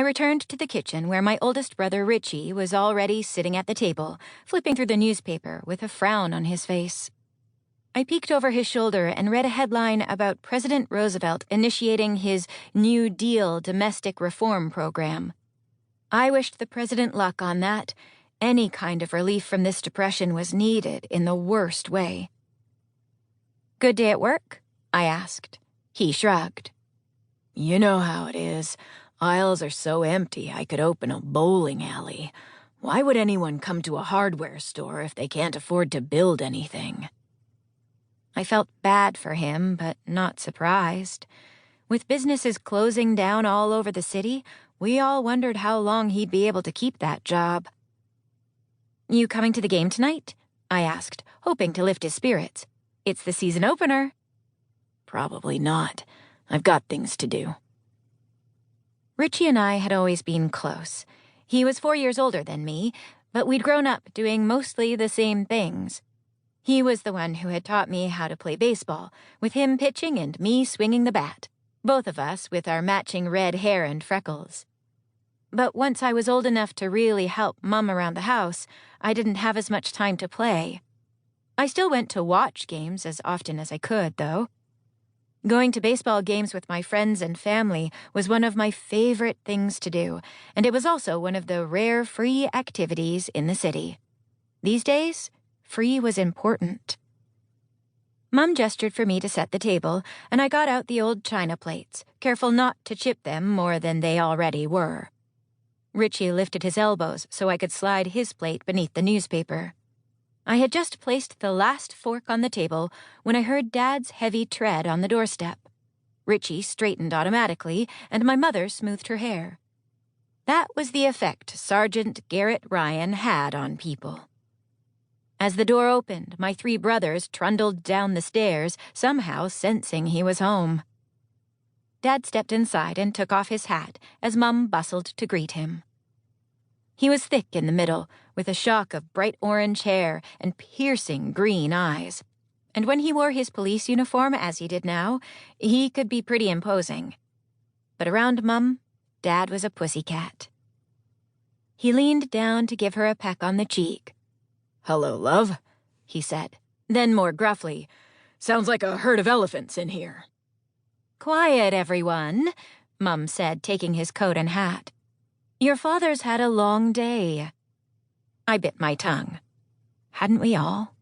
returned to the kitchen where my oldest brother Richie was already sitting at the table, flipping through the newspaper with a frown on his face. I peeked over his shoulder and read a headline about President Roosevelt initiating his New Deal domestic reform program. I wished the president luck on that. Any kind of relief from this depression was needed in the worst way. "Good day at work?" I asked. He shrugged. "You know how it is. Aisles are so empty I could open a bowling alley. Why would anyone come to a hardware store if they can't afford to build anything?" I felt bad for him, but not surprised. With businesses closing down all over the city, we all wondered how long he'd be able to keep that job. "You coming to the game tonight?" I asked, hoping to lift his spirits. "It's the season opener." "Probably not. I've got things to do." Richie and I had always been close. He was 4 years older than me, but we'd grown up doing mostly the same things. He was the one who had taught me how to play baseball, with him pitching and me swinging the bat, both of us with our matching red hair and freckles. But once I was old enough to really help Mum around the house, I didn't have as much time to play. I still went to watch games as often as I could, though. Going to baseball games with my friends and family was one of my favorite things to do, and it was also one of the rare free activities in the city. These days, free was important. Mum gestured for me to set the table, and I got out the old china plates, careful not to chip them more than they already were. Richie lifted his elbows so I could slide his plate beneath the newspaper. I had just placed the last fork on the table when I heard Dad's heavy tread on the doorstep. Richie straightened automatically, and my mother smoothed her hair. That was the effect Sergeant Garrett Ryan had on people. As the door opened, my 3 brothers trundled down the stairs, somehow sensing he was home. Dad stepped inside and took off his hat as Mum bustled to greet him. He was thick in the middle, with a shock of bright orange hair and piercing green eyes. And when he wore his police uniform, as he did now, he could be pretty imposing. But around Mum, Dad was a pussycat. He leaned down to give her a peck on the cheek. "Hello, love," he said. Then more gruffly, "Sounds like a herd of elephants in here." "Quiet, everyone," Mum said, taking his coat and hat. "Your father's had a long day." I bit my tongue. Hadn't we all?